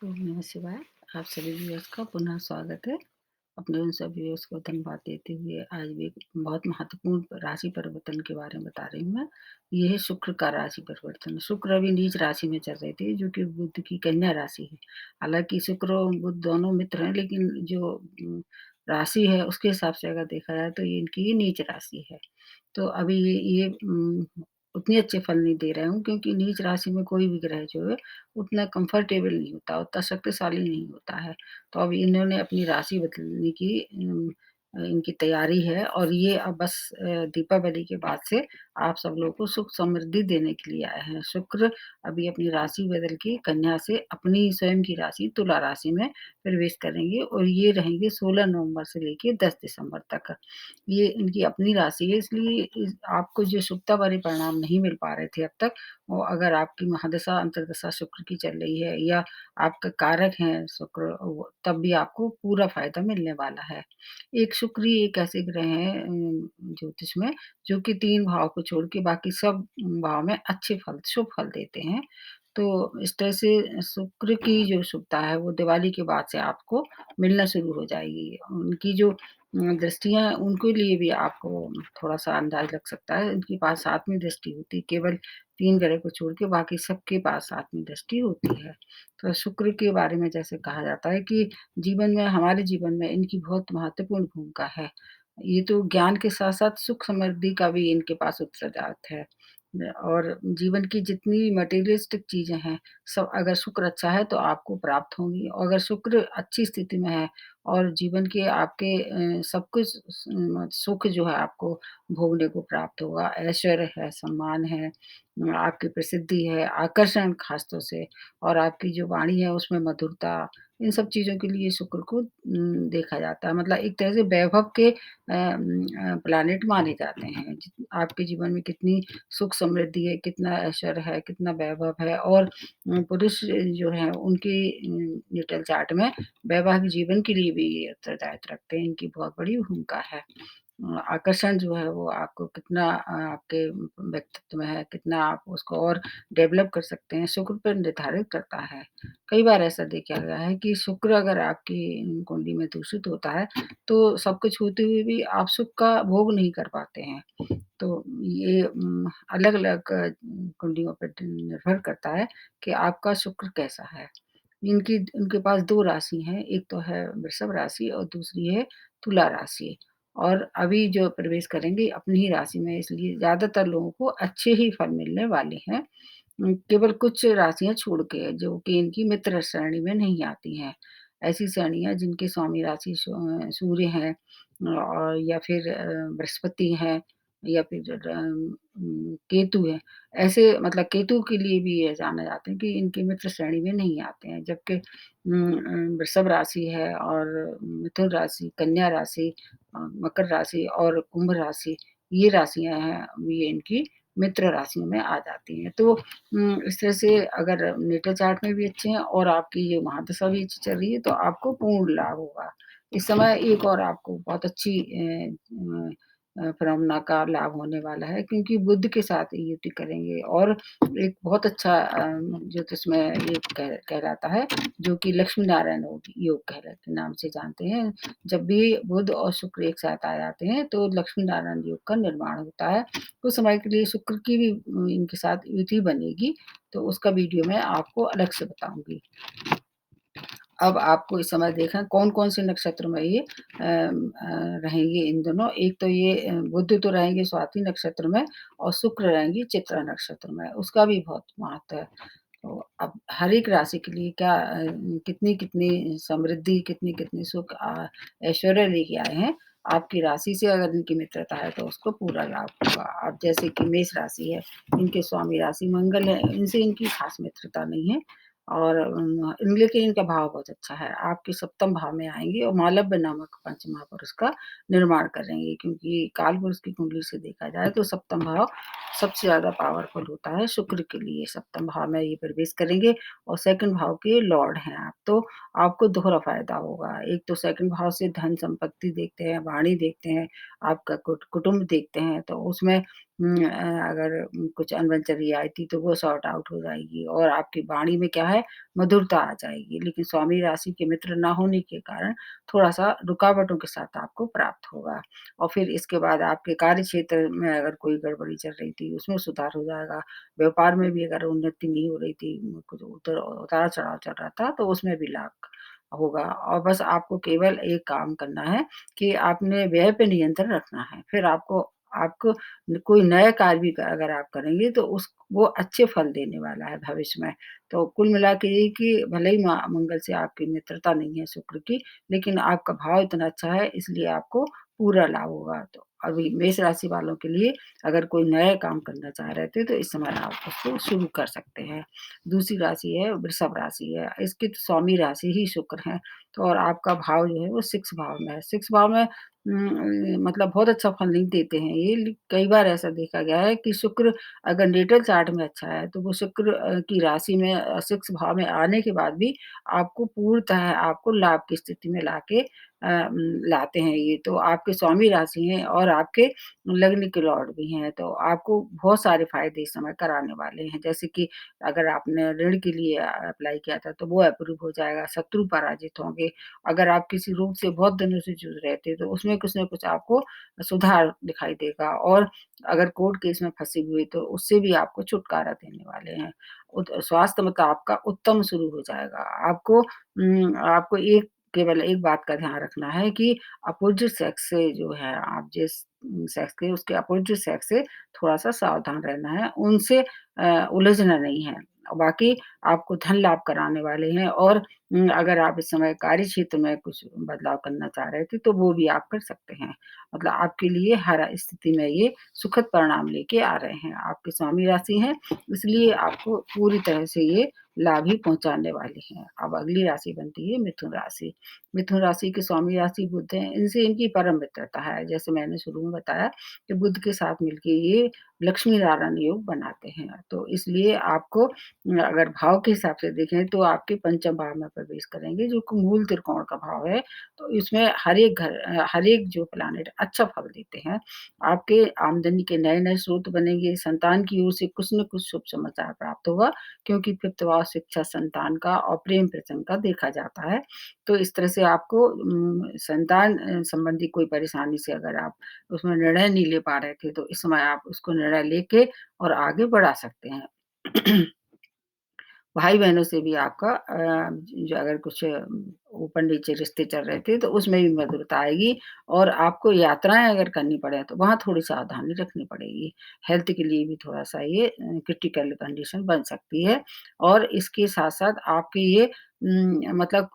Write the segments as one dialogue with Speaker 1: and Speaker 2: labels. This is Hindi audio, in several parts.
Speaker 1: ओम नमः शिवाय। आप सभी व्यूअर्स का पुनः स्वागत है। अपने उन सभी व्यूअर्स को धन्यवाद देते हुए आज भी एक बहुत महत्वपूर्ण राशि परिवर्तन के बारे में बता रही हूँ मैं। ये है शुक्र का राशि परिवर्तन। शुक्र अभी नीच राशि में चल रहे थे जो कि बुध की कन्या राशि है। हालाँकि शुक्र और बुध दोनों मित्र हैं, लेकिन जो राशि है उसके हिसाब से अगर देखा जाए तो ये इनकी ये नीच राशि है। तो अभी ये उतने अच्छे फल नहीं दे रहे हूँ, क्योंकि नीच राशि में कोई भी ग्रह जो है उतना कंफर्टेबल नहीं होता, उतना शक्तिशाली नहीं होता है। तो अब इन्होंने अपनी राशि बदलने की इनकी तैयारी है, और ये अब बस दीपावली के बाद से आप सब लोगों को सुख समृद्धि देने के लिए आए हैं। शुक्र अभी अपनी राशि बदल के कन्या से अपनी स्वयं की राशि तुला राशि में प्रवेश करेंगे, और ये रहेंगे 16 नवंबर से लेके 10 दिसंबर तक। ये इनकी अपनी राशि है, इसलिए आपको जो शुभता भरे परिणाम नहीं मिल पा रहे थे अब तक, वो अगर आपकी महादशा अंतर्दशा शुक्र की चल रही है, या आपका कारक है शुक्र, तब भी आपको पूरा फायदा मिलने वाला है। एक शुक्र ही एक ऐसे ग्रह हैं ज्योतिष में, जो कि 3 भाव को छोड़ के बाकी सब भाव में अच्छे फल, शुभ फल देते हैं। तो इस तरह से शुक्र की जो शुभता है वो दिवाली के बाद से आपको मिलना शुरू हो जाएगी। उनकी जो दृष्टियाँ हैं उनके लिए भी आपको थोड़ा-सा अंदाज़ लग सकता है। उनके पास 7वीं दृष्टि होती है, केवल 3 ग्रह को छोड़ के बाकी सबके पास 7वीं दृष्टि होती है। तो शुक्र के बारे में जैसे कहा जाता है कि जीवन में, हमारे जीवन में इनकी बहुत महत्वपूर्ण भूमिका है। ये तो ज्ञान के साथ-साथ सुख समृद्धि का भी इनके पास उत्तरदायित्व है। और जीवन की जितनी मटेरियलिस्टिक चीज़ें हैं, सब अगर शुक्र अच्छा है तो आपको प्राप्त होंगी, और अगर शुक्र अच्छी स्थिति में है और जीवन के आपके सब कुछ सुख जो है आपको भोगने को प्राप्त होगा, ऐश्वर्य है, सम्मान है, आपकी प्रसिद्धि है, आकर्षण खास तौर से, और आपकी जो वाणी है उसमें मधुरता, इन सब चीज़ों के लिए शुक्र को देखा जाता है। मतलब एक तरह से वैभव के प्लैनेट माने जाते हैं। जित आपके जीवन में कितनी सुख समृद्धि है, कितना ऐश्वर्य है, कितना वैभव है, और पुरुष जो हैं उनकी नेटल चार्ट में वैवाहिक जीवन के लिए भी ये उत्तरदायित्व रखते हैं, इनकी बहुत बड़ी भूमिका है। आकर्षण जो है वो आपको कितना आपके व्यक्तित्व में है, कितना आप उसको और डेवलप कर सकते हैं, शुक्र पर निर्धारित करता है। कई बार ऐसा देखा गया है कि शुक्र अगर आपकी कुंडली में दूषित होता है, तो सब कुछ होते हुए भी आप सुख का भोग नहीं कर पाते हैं। तो ये अलग-अलग कुंडलियों पे निर्भर करता है कि आपका शुक्र कैसा है। इनकी उनके पास 2 राशि हैं, एक तो है वृषभ राशि और दूसरी है तुला राशि। और अभी जो प्रवेश करेंगे अपनी ही राशि में, इसलिए ज़्यादातर लोगों को अच्छे ही फल मिलने वाले हैं। केवल कुछ राशियाँ छोड़ के, जो कि इनकी मित्र श्रेणी में नहीं आती हैं। ऐसी श्रेणियाँ जिनके स्वामी राशि सूर्य हैं, और या फिर बृहस्पति हैं, या फिर केतु है। ऐसे मतलब केतु के लिए भी ये जाना जाता है कि इनके मित्र श्रेणी में नहीं आते हैं, जबकि वृषभ राशि है, और मिथुन राशि, कन्या राशि, मकर राशि और कुंभ राशि, ये राशियाँ हैं, ये इनकी मित्र राशियों में आ जाती हैं। तो इस तरह से अगर नेटल चार्ट में भी अच्छे हैं और आपकी ये महादशा भी अच्छी चल रही है, तो आपको पूर्ण लाभ होगा। इस समय एक और आपको बहुत अच्छी फिनोमेना का लाभ होने वाला है, क्योंकि बुध के साथ युति करेंगे, और एक बहुत अच्छा ज्योतिष में ये कहलाता है, जो कि लक्ष्मी नारायण योग के नाम से जानते हैं। जब भी बुध और शुक्र एक साथ आ जाते हैं, तो लक्ष्मी नारायण योग का निर्माण होता है। कुछ समय के लिए शुक्र की भी इनके साथ युति बनेगी, तो उसका वीडियो मैं आपको अलग से बताऊँगी। अब आपको इस समय देखना कौन-कौन से नक्षत्र में ये रहेंगे इन दोनों। एक तो ये बुध तो रहेंगे स्वाति नक्षत्र में, और शुक्र रहेंगी चित्रा नक्षत्र में, उसका भी बहुत महत्व है। तो अब हर एक राशि के लिए क्या कितनी-कितनी समृद्धि, कितनी-कितनी सुख ऐश्वर्य लेके आए हैं, आपकी राशि से अगर इनकी मित्रता है तो उसको पूरा लाभ होगा। अब जैसे कि मेष राशि है, इनके स्वामी राशि मंगल है, इनसे इनकी खास मित्रता नहीं है, और लेकिन इनका भाव बहुत अच्छा है। आपके सप्तम भाव में आएँगे और मालव्य नामक पंच महापुरुष का निर्माण करेंगे, क्योंकि कालपुरुष की कुंडली से देखा जाए तो सप्तम भाव सबसे ज़्यादा पावरफुल होता है शुक्र के लिए। सप्तम भाव में ये प्रवेश करेंगे, और सेकंड भाव के लॉर्ड हैं आप, तो आपको दोहरा फ़ायदा होगा। एक तो सेकंड भाव से धन संपत्ति देखते हैं, वाणी देखते हैं, आपका कुटुंब देखते हैं, तो उसमें अगर कुछ अनबन आई थी तो वो सॉर्ट आउट हो जाएगी और आपकी वाणी में क्या है मधुरता आ जाएगी। लेकिन स्वामी राशि के मित्र ना होने के कारण थोड़ा-सा रुकावटों के साथ आपको प्राप्त होगा। और फिर इसके बाद आपके कार्य क्षेत्र में अगर कोई गड़बड़ी चल रही थी, उसमें सुधार हो जाएगा। व्यापार में भी अगर उन्नति नहीं हो रही थी, कुछ उतार-चढ़ाव चल रहा था, तो उसमें भी लाभ होगा। और बस आपको केवल एक काम करना है कि आपने व्यय पे नियंत्रण रखना है। फिर आपको आपको कोई नया कार्य भी अगर आप करेंगे तो वो अच्छे फल देने वाला है भविष्य में। तो कुल मिला के ये कि भले ही मंगल से आपकी मित्रता नहीं है शुक्र की, लेकिन आपका भाव इतना अच्छा है इसलिए आपको पूरा लाभ होगा। तो अभी मेष राशि वालों के लिए अगर कोई नया काम करना चाह रहे थे तो इस समय आप उसको शुरू कर सकते हैं। दूसरी राशि है वृषभ राशि है, इसकी तो स्वामी राशि ही शुक्र है। तो और आपका भाव जो है वो 6 भाव में है। 6 भाव में मतलब बहुत अच्छा फल नहीं देते हैं ये कई बार ऐसा देखा गया है कि शुक्र अगर नेटल चार्ट में अच्छा है तो वो शुक्र की राशि में 6 भाव में आने के बाद भी आपको पूर्णतः आपको लाभ की स्थिति में लाते हैं ये। तो आपके स्वामी राशि हैं और आपके लग्न के लॉर्ड भी हैं, तो आपको बहुत सारे फ़ायदे इस समय कराने वाले हैं। जैसे कि अगर आपने ऋण के लिए अप्लाई किया था तो वो अप्रूव हो जाएगा, शत्रु पराजित होंगे। अगर आप किसी रोग से बहुत दिनों से जूझ रहे थे तो उसमें कुछ न कुछ आपको सुधार दिखाई देगा और अगर कोर्ट केस में फँसे हुए तो उससे भी आपको छुटकारा देने वाले हैं। स्वास्थ्य मतलब आपका उत्तम शुरू हो जाएगा। आपको केवल एक बात का ध्यान रखना है कि अपोज़िट सेक्स से जो है आप जिस सेक्स के उसके अपोज़िट सेक्स से थोड़ा-सा सावधान रहना है, उनसे उलझना नहीं है। बाकी आपको धन लाभ कराने वाले हैं और अगर आप इस समय कार्य क्षेत्र में कुछ बदलाव करना चाह रहे थे, तो वो भी आप कर सकते हैं। मतलब आपके लिए हर स्थिति में ये सुखद परिणाम लेके आ रहे हैं। आपकी स्वामी राशि हैं, इसलिए आपको पूरी तरह से ये लाभ ही पहुँचाने वाले हैं। अब अगली राशि बनती है मिथुन राशि। मिथुन राशि की स्वामी राशि बुध है, इनसे इनकी परम मित्रता है। जैसे मैंने शुरू में बताया कि बुध के साथ मिलके ये लक्ष्मी नारायण योग बनाते हैं। तो इसलिए आपको अगर भाव के हिसाब से देखें तो आपके पंचम भाव में प्रवेश करेंगे जो कि मूल त्रिकोण का भाव है। तो इसमें हर एक जो प्लैनेट अच्छा फल देते हैं। आपके आमदनी के नए-नए स्रोत बनेंगे, संतान की ओर से कुछ न कुछ शुभ समाचार प्राप्त होगा क्योंकि फिफ्थ भाव शिक्षा संतान का और प्रेम प्रसंग का देखा जाता है। तो इस तरह से आपको संतान संबंधी कोई परेशानी से अगर आप उसमें निर्णय नहीं ले पा रहे थे, तो इस समय आप उसको निर्णय लेके और आगे बढ़ा सकते हैं। भाई-बहनों से भी आपका जो अगर कुछ ऊपर-नीचे रिश्ते चल रहे थे, तो उसमें भी मधुरता आएगी और आपको यात्राएँ अगर करनी पड़े, तो वहाँ थोड़ी सावधानी रखनी पड़ेगी। हेल्थ के लिए भी थोड़ा-सा ये क्रिटिकल कंडीशन बन सकती है और इसके साथ-साथ आपके ये मतलब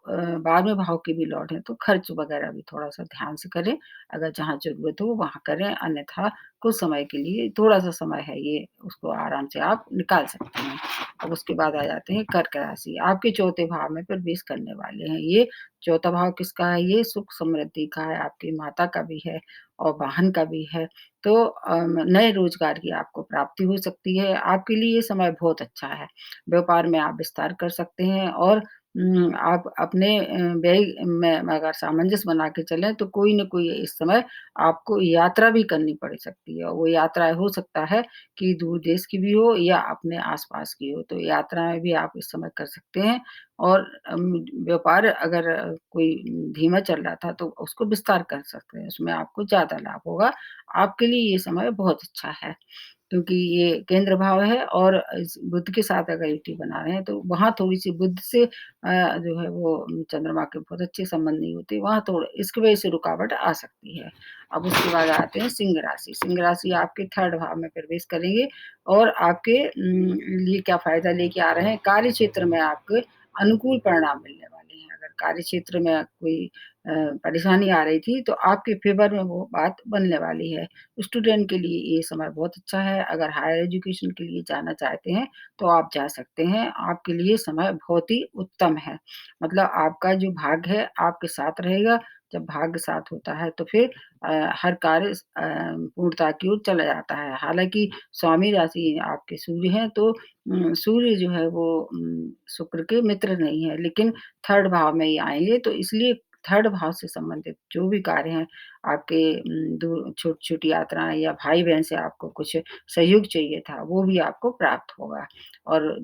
Speaker 1: 12वें भाव के भी लॉर्ड हैं, तो खर्च वगैरह भी थोड़ा-सा ध्यान से करें। अगर जहाँ ज़रूरत हो, वहाँ करें, अन्यथा कुछ समय के लिए थोड़ा-सा समय है ये, उसको आराम से आप निकाल सकते हैं। अब उसके बाद आ जाते हैं कर्क राशि। आपके चौथे भाव में प्रवेश करने वाले हैं। ये चौथा भाव किसका है? ये सुख समृद्धि का है, आपकी माता का भी है और वाहन का भी है। तो नए रोज़गार की आपको प्राप्ति हो सकती है। आपके लिए ये समय बहुत अच्छा है। व्यापार में आप विस्तार कर सकते हैं और आप अपने व्यय में अगर सामंजस्य बना के चलें, तो कोई न कोई इस समय आपको यात्रा भी करनी पड़ सकती है। वो यात्रा हो सकता है कि दूर देश की भी हो या अपने आस-पास की हो, तो यात्राएँ भी आप इस समय कर सकते हैं और व्यापार अगर कोई धीमा चल रहा था, तो उसको विस्तार कर सकते हैं, उसमें आपको ज़्यादा लाभ होगा। आपके लिए ये समय बहुत अच्छा है। क्योंकि ये केंद्र भाव है और इस बुध के साथ अगर युति बना रहे हैं, तो वहाँ थोड़ी-सी बुध से जो है वो चंद्रमा के बहुत अच्छे संबंध नहीं होते, वहाँ थोड़ा इसकी वजह से रुकावट आ सकती है। अब उसके बाद आते हैं सिंह राशि। सिंह राशि आपके 3rd भाव में प्रवेश करेंगे और आपके लिए क्या फ़ायदा लेके आ रहे हैं, कार्य क्षेत्र में आपके अनुकूल परिणाम मिलने वाले हैं। अगर कार्य क्षेत्र में कोई परेशानी आ रही थी, तो आपके फ़ेवर में वो बात बनने वाली है। स्टूडेंट के लिए ये समय बहुत अच्छा है, अगर हायर एजुकेशन के लिए जाना चाहते हैं, तो आप जा सकते हैं। आपके लिए समय बहुत ही उत्तम है। मतलब आपका जो भाग्य है, आपके साथ रहेगा। जब भाग्य साथ होता है, तो फिर हर कार्य पूर्णता की ओर चला जाता है। हालाँकि स्वामी राशि आपके सूर्य हैं, तो सूर्य जो है वो शुक्र के मित्र नहीं है, लेकिन 3rd भाव में ही आएँगे, तो इसलिए 3rd भाव से संबंधित जो भी कार्य हैं, आपके दूर छोटी-छोटी यात्राएँ या भाई-बहन से आपको कुछ सहयोग चाहिए था, वो भी आपको प्राप्त होगा। और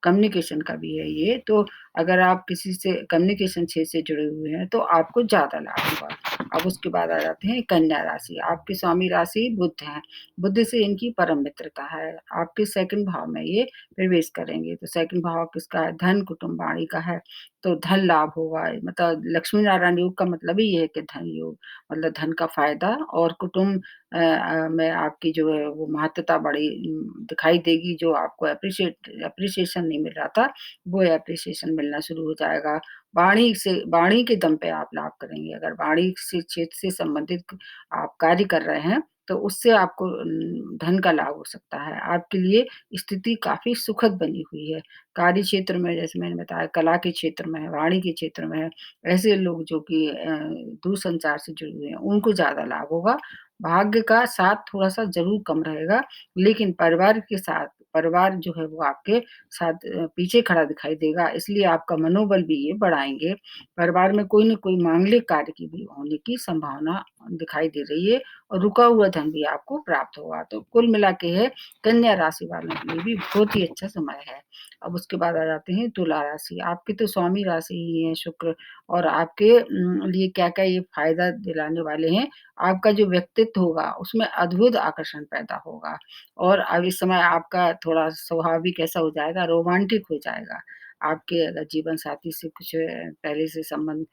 Speaker 1: कम्युनिकेशन का भी है ये, तो अगर आप किसी से कम्युनिकेशन क्षेत्र से जुड़े हुए हैं, तो आपको ज़्यादा लाभ होगा। अब उसके बाद आ जाते हैं कन्या राशि, आपकी स्वामी राशि बुध हैं, बुध से इनकी परम मित्रता है, आपके 2nd भाव में ये प्रवेश करेंगे, तो 2nd भाव किसका है? धन, कुटुंब, वाणी का है, तो धन लाभ होगा, मतलब लक्ष्मी नारायण योग का मतलब ही ये है कि धन योग, मतलब धन का फ़ायदा और कुटुंब में आपकी जो है वो महत्ता बड़ी दिखाई देगी, जो आपको एप्रिसिएशन नहीं मिल रहा था, वो एप्रिसिएशन मिलना शुरू हो जाएगा। वाणी के दम पे आप लाभ करेंगे, अगर वाणी से क्षेत्र से संबंधित आप कार्य कर रहे हैं, तो उससे आपको धन का लाभ हो सकता है। आपके लिए स्थिति काफ़ी सुखद बनी हुई है। कार्य क्षेत्र में जैसे मैंने बताया कला के क्षेत्र में है, वाणी के क्षेत्र में है, ऐसे लोग जो कि दूरसंचार से जुड़े हुए हैं, उनको ज़्यादा लाभ होगा। भाग्य का साथ थोड़ा-सा ज़रूर कम रहेगा, लेकिन परिवार के साथ परिवार जो है वो आपके साथ पीछे खड़ा दिखाई देगा, इसलिए आपका मनोबल भी ये बढ़ाएँगे। परिवार में कोई न कोई मांगलिक कार्य की भी होने की संभावना दिखाई दे रही है और रुका हुआ धन भी आपको प्राप्त होगा। तो कुल मिला के है कन्या राशि वालों के लिए भी बहुत ही अच्छा समय है। अब उसके बाद आ जाते हैं तुला राशि, आपकी तो स्वामी राशि ही है शुक्र और आपके लिए क्या-क्या ये फ़ायदा दिलाने वाले हैं, आपका जो व्यक्तित्व होगा उसमें अद्भुत आकर्षण पैदा होगा और अब इस समय आपका थोड़ा स्वाभाविक ऐसा हो जाएगा, रोमांटिक हो जाएगा। आपके अगर जीवन साथी से कुछ पहले से संबंध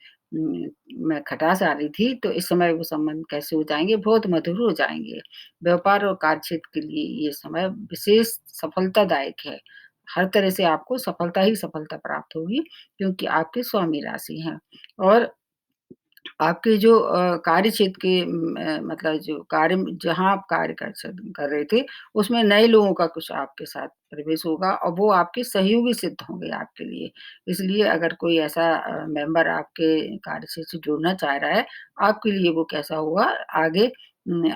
Speaker 1: में खटास आ रही थी, तो इस समय वो संबंध कैसे हो जाएँगे, बहुत मधुर हो जाएँगे। व्यापार और कार्यक्षेत्र के लिए ये समय विशेष सफलतादायक है। हर तरह से आपको सफलता ही सफलता प्राप्त होगी क्योंकि आपके स्वामी राशि हैं और आपके जो कार्य क्षेत्र के मतलब जो कार्य जहाँ आप कार्य कर रहे थे, उसमें नए लोगों का कुछ आपके साथ प्रवेश होगा और वो आपके सहयोगी सिद्ध होंगे आपके लिए। इसलिए अगर कोई ऐसा मेंबर आपके कार्य क्षेत्र से जुड़ना चाह रहा है, आपके लिए वो कैसा होगा आगे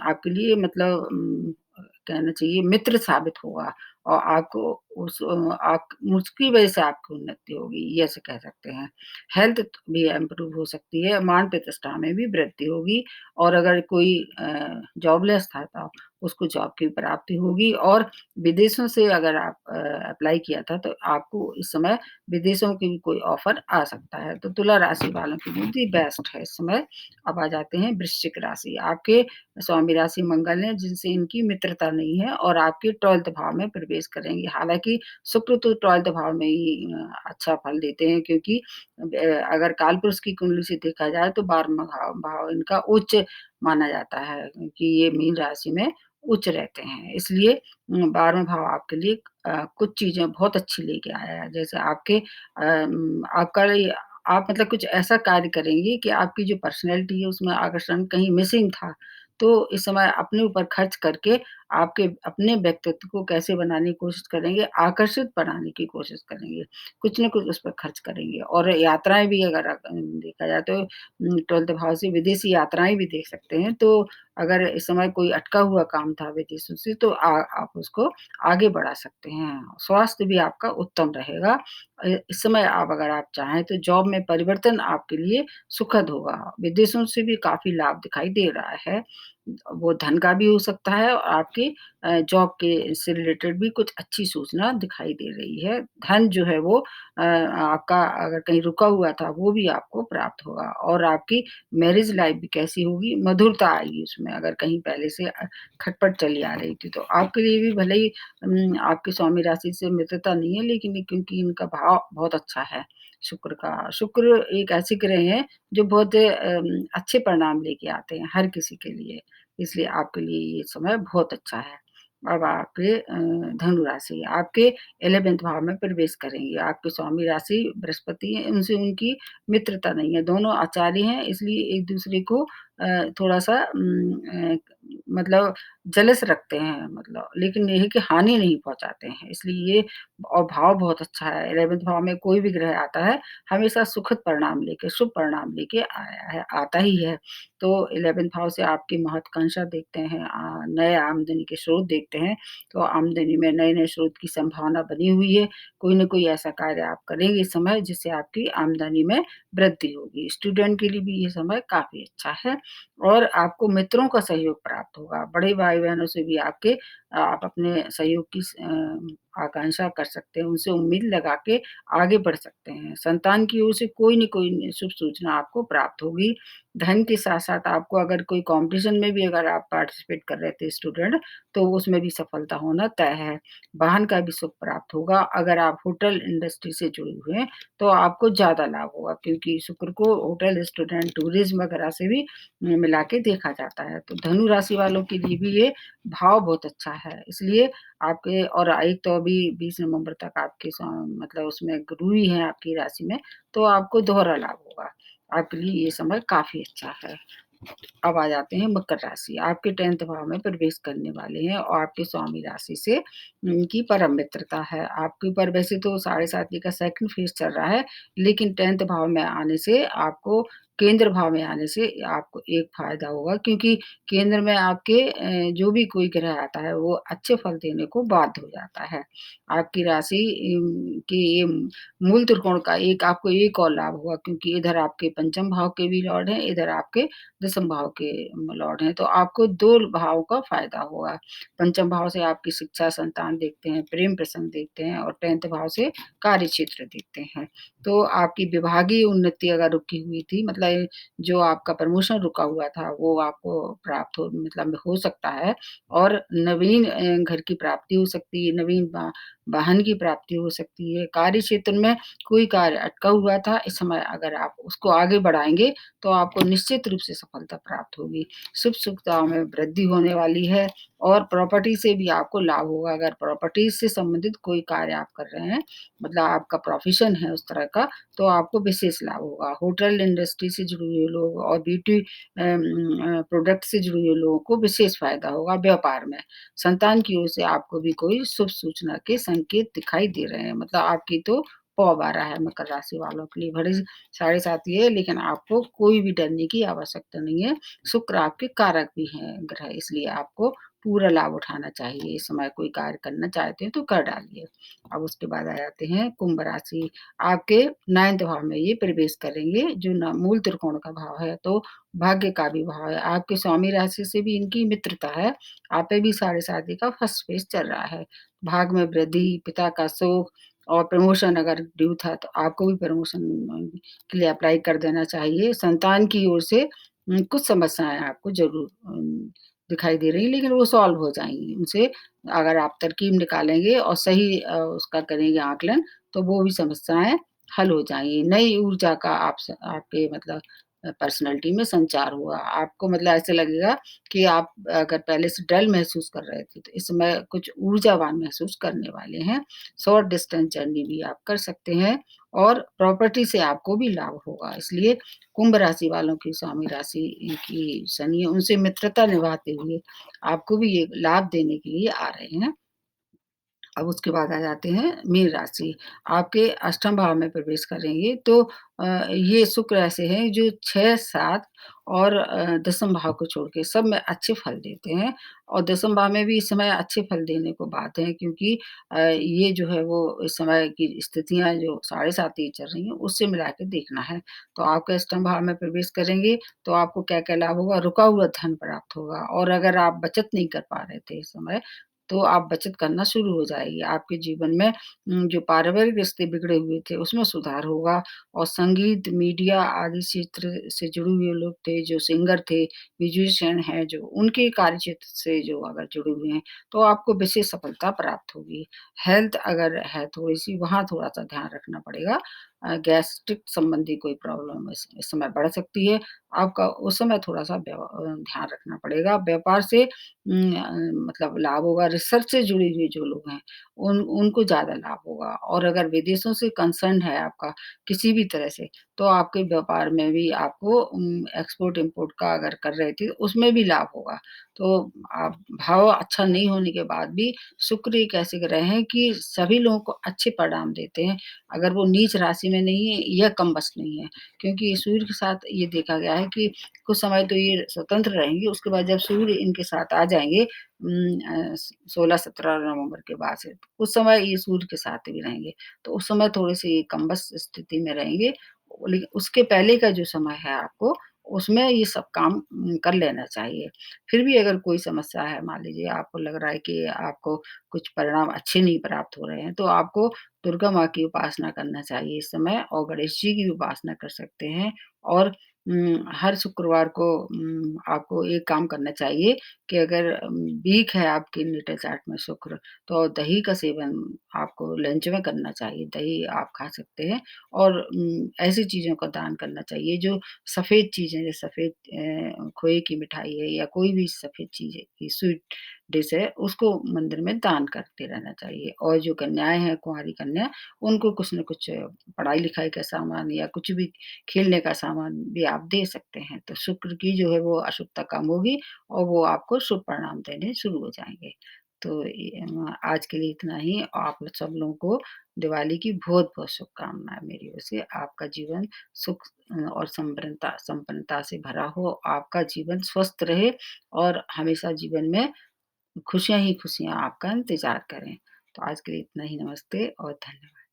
Speaker 1: आपके लिए मतलब कहना चाहिए मित्र साबित होगा और आपको आप उसकी वजह से आपकी उन्नति होगी, ये ऐसे कह सकते हैं। हेल्थ भी इम्प्रूव हो सकती है, मान प्रतिष्ठा में भी वृद्धि होगी और अगर कोई जॉबलेस था तो उसको जॉब की प्राप्ति होगी और विदेशों से अगर आप अप्लाई किया था तो आपको इस समय विदेशों की भी कोई ऑफ़र आ सकता है। तो तुला राशि वालों के लिए भी बेस्ट है इस समय। अब आ जाते हैं वृश्चिक राशि, आपके स्वामी राशि मंगल हैं जिनसे इनकी मित्रता नहीं है और आपके 12th भाव में प्रवेश करेंगे। हालाँकि शुक्र तो 12th भाव में ही अच्छा फल देते हैं क्योंकि अगर कालपुरुष की कुंडली से देखा जाए तो 12वाँ भाव भाव इनका उच्च माना जाता है क्योंकि ये मीन राशि में उच्च रहते हैं। इसलिए 12वाँ भाव आपके लिए कुछ चीज़ें बहुत अच्छी लेके आया है। जैसे आपके आपका ये आप मतलब कुछ ऐसा कार्य करेंगी कि आपकी जो पर्सनैलिटी है उसमें आकर्षण कहीं मिसिंग था। तो इस समय अपने ऊपर खर्च करके आपके अपने व्यक्तित्व को कैसे बनाने की कोशिश करेंगे, आकर्षित बनाने की कोशिश करेंगे। कुछ न कुछ उस पर खर्च करेंगे और यात्राएँ भी अगर देखा जाए तो 12th भाव से विदेशी यात्राएँ भी देख सकते हैं। तो अगर इस समय कोई अटका हुआ काम था विदेशों से तो आप उसको आगे बढ़ा सकते हैं। स्वास्थ्य भी आपका उत्तम रहेगा। इस समय अगर आप चाहें तो जॉब में परिवर्तन आपके लिए सुखद होगा। विदेशों से भी काफ़ी लाभ दिखाई दे रहा है। वो धन का भी हो सकता है और आपके जॉब के से रिलेटेड भी कुछ अच्छी सूचना दिखाई दे रही है। धन जो है वो आपका अगर कहीं रुका हुआ था वो भी आपको प्राप्त होगा और आपकी मैरिज लाइफ़ भी कैसी होगी, मधुरता आएगी उसमें अगर कहीं पहले से खटपट चली आ रही थी तो। आपके लिए भी भले ही आपकी स्वामी राशि से मित्रता नहीं है लेकिन क्योंकि इनका भाव बहुत अच्छा है शुक्र का। शुक्र एक ऐसे ग्रह हैं जो बहुत अच्छे परिणाम लेके आते हैं हर किसी के लिए। इसलिए आपके लिए ये समय बहुत अच्छा है। अब आपके धनु राशि, आपके 11th भाव में प्रवेश करेंगे। आपके स्वामी राशि बृहस्पति हैं, उनसे उनकी मित्रता नहीं है। दोनों आचार्य हैं इसलिए एक-दूसरे को थोड़ा-सा मतलब जेलस रखते हैं मतलब, लेकिन ये है कि हानि नहीं पहुँचाते हैं। इसलिए ये और भाव बहुत अच्छा है। 11th भाव में कोई भी ग्रह आता है, हमेशा सुखद परिणाम लेके, शुभ परिणाम लेके आया है आता ही है। तो 11th हाउस से आपकी महत्वाकांक्षा देखते हैं, नए आमदनी के स्रोत देखते हैं, तो आमदनी में नए-नए स्रोत की संभावना बनी हुई है। कोई न कोई ऐसा कार्य आप करेंगे इस समय जिससे आपकी आमदनी में वृद्धि होगी। स्टूडेंट के लिए भी ये समय काफ़ी अच्छा है और आपको मित्रों का सहयोग प्राप्त होगा। बड़े भाई-बहनों से भी आप अपने सहयोग की आकांक्षा कर सकते हैं, उनसे उम्मीद लगा के आगे बढ़ सकते हैं। संतान की ओर से कोई न कोई शुभ सूचना आपको प्राप्त होगी। धन के साथ-साथ आपको अगर कोई कॉम्पिटिशन में भी अगर आप पार्टिसिपेट कर रहे थे स्टूडेंट, तो उसमें भी सफलता होना तय है। वाहन का भी सुख प्राप्त होगा। अगर आप होटल इंडस्ट्री से जुड़े हुए हैं, तो आपको ज़्यादा लाभ होगा क्योंकि शुक्र को होटल, रेस्टोरेंट, टूरिज़्म वगैरह से भी मिला के देखा जाता है। तो धनु राशि वालों के लिए भी ये भाव बहुत अच्छा है। इसलिए आपके और एक तो अभी 20 नवंबर तक आपके मतलब उसमें गुरु ही हैं आपकी राशि में, तो आपको दोहरा लाभ होगा। आपके लिए ये समय काफ़ी अच्छा है। अब आ जाते हैं मकर राशि। आपके 10th भाव में प्रवेश करने वाले हैं और आपके स्वामी राशि से उनकी परम मित्रता है। आपके ऊपर वैसे तो साढ़े साती का सेकंड फेज़ चल रहा है, लेकिन 10th भाव में आने से आपको केंद्र भाव में आने से आपको एक फ़ायदा होगा क्योंकि केंद्र में आपके जो भी कोई ग्रह आता है, वो अच्छे फल देने को बाध्य हो जाता है। आपकी राशि की ये मूल त्रिकोण का एक आपको एक और लाभ होगा क्योंकि इधर आपके पंचम भाव के भी लॉर्ड हैं, इधर आपके दसम भाव के लॉर्ड हैं, तो आपको 2 भावों का फ़ायदा होगा। पंचम भाव से आपकी शिक्षा, संतान देखते हैं, प्रेम प्रसंग देखते हैं और 10th भाव से कार्यक्षेत्र देखते हैं। तो आपकी विभागीय उन्नति अगर रुकी हुई थी मतलब जो आपका प्रमोशन रुका हुआ था, वो आपको प्राप्त हो मतलब हो सकता है और नवीन घर की प्राप्ति हो सकती है, नवीन वाहन की प्राप्ति हो सकती है। कार्यक्षेत्र में कोई कार्य अटका हुआ था, इस समय अगर आप उसको आगे बढ़ाएँगे तो आपको निश्चित रूप से सफलता प्राप्त होगी। सुख-सुविधाओं में वृद्धि होने वाली है और प्रॉपर्टी से भी आपको लाभ होगा। अगर प्रॉपर्टी से संबंधित कोई कार्य आप कर रहे हैं, मतलब आपका प्रोफ़ेशन है उस तरह का, तो आपको विशेष लाभ होगा। होटल इंडस्ट्री से जुड़े हुए लोग और ब्यूटी प्रोडक्ट से जुड़े हुए लोगों को विशेष फ़ायदा होगा व्यापार में। संतान की ओर से आपको भी कोई शुभ सूचना के संकेत दिखाई दे रहे हैं। मतलब आपकी तो पौ आ रहा है मकर राशि वालों के लिए। भले साढ़े 7 ही है, लेकिन आपको कोई भी डरने की आवश्यकता नहीं है। शुक्र आपके कारक भी हैं ग्रह, इसलिए आपको पूरा लाभ उठाना चाहिए। इस समय कोई कार्य करना चाहते हैं तो कर डालिए। अब उसके बाद आ जाते हैं कुंभ राशि। आपके 9th भाव में ये प्रवेश करेंगे जो मूल त्रिकोण का भाव है, तो भाग्य का भी भाव है। आपके स्वामी राशि से भी इनकी मित्रता है। आप पे भी साढ़े 7 का फर्स्ट फेज़ चल रहा है। भाग में वृद्धि, पिता का सुख और प्रमोशन अगर ड्यू था तो आपको भी प्रमोशन के लिए अप्लाई कर देना चाहिए। संतान की ओर से कुछ समस्याएँ आपको ज़रूर दिखाई दे रही हैं, लेकिन वो सॉल्व हो जाएँगी। उनसे अगर आप तरकीब निकालेंगे और सही उसका करेंगे आकलन, तो वो भी समस्याएँ हल हो जाएँगी। नई ऊर्जा का आपके मतलब पर्सनैलिटी में संचार हुआ। आपको मतलब ऐसे लगेगा कि आप अगर पहले से डल महसूस कर रहे थे, तो इस समय कुछ ऊर्जावान महसूस करने वाले हैं। शॉर्ट डिस्टेंस जर्नी भी आप कर सकते हैं और प्रॉपर्टी से आपको भी लाभ होगा। इसलिए कुंभ राशि वालों की स्वामी राशि की शनि है, उनसे मित्रता निभाते हुए आपको भी ये लाभ देने के लिए आ रहे हैं। अब उसके बाद आ जाते हैं मीन राशि। आपके अष्टम भाव में प्रवेश करेंगे तो ये शुक्र ऐसे हैं जो 6, 7 और दसम भाव को छोड़ के सब में अच्छे फल देते हैं और दसम भाव में भी इस समय अच्छे फल देने को बाध्य हैं क्योंकि ये जो है वो इस समय की स्थितियाँ जो साढ़े 7 ही चल रही हैं, उससे मिला के देखना है। तो आपके अष्टम भाव में प्रवेश करेंगे तो आपको क्या-क्या लाभ होगा? रुका हुआ धन प्राप्त होगा और अगर आप बचत नहीं कर पा रहे थे इस समय तो आप बचत करना शुरू हो जाएगी। आपके जीवन में जो पारिवारिक रिश्ते बिगड़े हुए थे, उसमें सुधार होगा और संगीत, मीडिया आदि क्षेत्र से जुड़े हुए लोग थे, जो सिंगर थे, म्यूजिशियन हैं जो, उनके कार्यक्षेत्र से जो अगर जुड़े हुए हैं, तो आपको विशेष सफलता प्राप्त होगी। हेल्थ अगर है थोड़ी-सी, वहाँ थोड़ा-सा ध्यान रखना पड़ेगा। गैस्ट्रिक संबंधी कोई प्रॉब्लम इस समय बढ़ सकती है। आपका उस समय थोड़ा-सा ध्यान रखना पड़ेगा। व्यापार से मतलब लाभ होगा, रिसर्च से जुड़ी हुई जो लोग हैं, उनको ज़्यादा लाभ होगा और अगर विदेशों से कंसर्न है आपका किसी भी तरह से, तो आपके व्यापार में भी आपको एक्सपोर्ट-इम्पोर्ट का अगर कर रहे थे, उसमें भी लाभ होगा। तो आप भाव अच्छा नहीं होने के बाद भी शुक्र एक ऐसे ग्रह हैं कि सभी लोगों को अच्छे परिणाम देते हैं, अगर वो नीच राशि में नहीं है या कमबख्त नहीं है। क्योंकि सूर्य के साथ ये देखा गया है कि कुछ समय तो ये स्वतंत्र रहेंगे, उसके बाद जब सूर्य इनके साथ आ जाएँगे 16-17 नवंबर के बाद से, उस समय ये सूर्य के साथ भी रहेंगे। तो उस समय थोड़े-से कमबख्त स्थिति में रहेंगे, लेकिन उसके पहले का जो समय है आपको, उसमें ये सब काम कर लेना चाहिए। फिर भी अगर कोई समस्या है, मान लीजिए आपको लग रहा है कि आपको कुछ परिणाम अच्छे नहीं प्राप्त हो रहे हैं, तो आपको दुर्गा माँ की उपासना करना चाहिए इस समय और गणेश जी की भी उपासना कर सकते हैं और हर शुक्रवार को आपको एक काम करना चाहिए कि अगर वीक है आपके नेटल चार्ट में शुक्र, तो दही का सेवन आपको लंच में करना चाहिए। दही आप खा सकते हैं और ऐसी चीज़ों का दान करना चाहिए जो सफ़ेद चीज़ें जैसे सफ़ेद खोए की मिठाई है या कोई भी सफ़ेद चीज़ है, ये स्वीट डिश है, उसको मंदिर में दान करते रहना चाहिए और जो कन्याएँ हैं, कुँवारी कन्या, उनको कुछ न कुछ पढ़ाई-लिखाई का सामान या कुछ भी खेलने का सामान भी आप दे सकते हैं। तो शुक्र की जो है वो अशुभता कम होगी और वो आपको शुभ परिणाम देने शुरू हो जाएँगे। तो आज के लिए इतना ही। आप सब लोगों को दिवाली की बहुत-बहुत शुभकामनाएँ मेरी ओर से। आपका जीवन सुख और संपन्नता से भरा हो, आपका जीवन स्वस्थ रहे और हमेशा जीवन में खुशियाँ ही खुशियाँ आपका इंतज़ार करें। तो आज के लिए इतना ही। नमस्ते और धन्यवाद।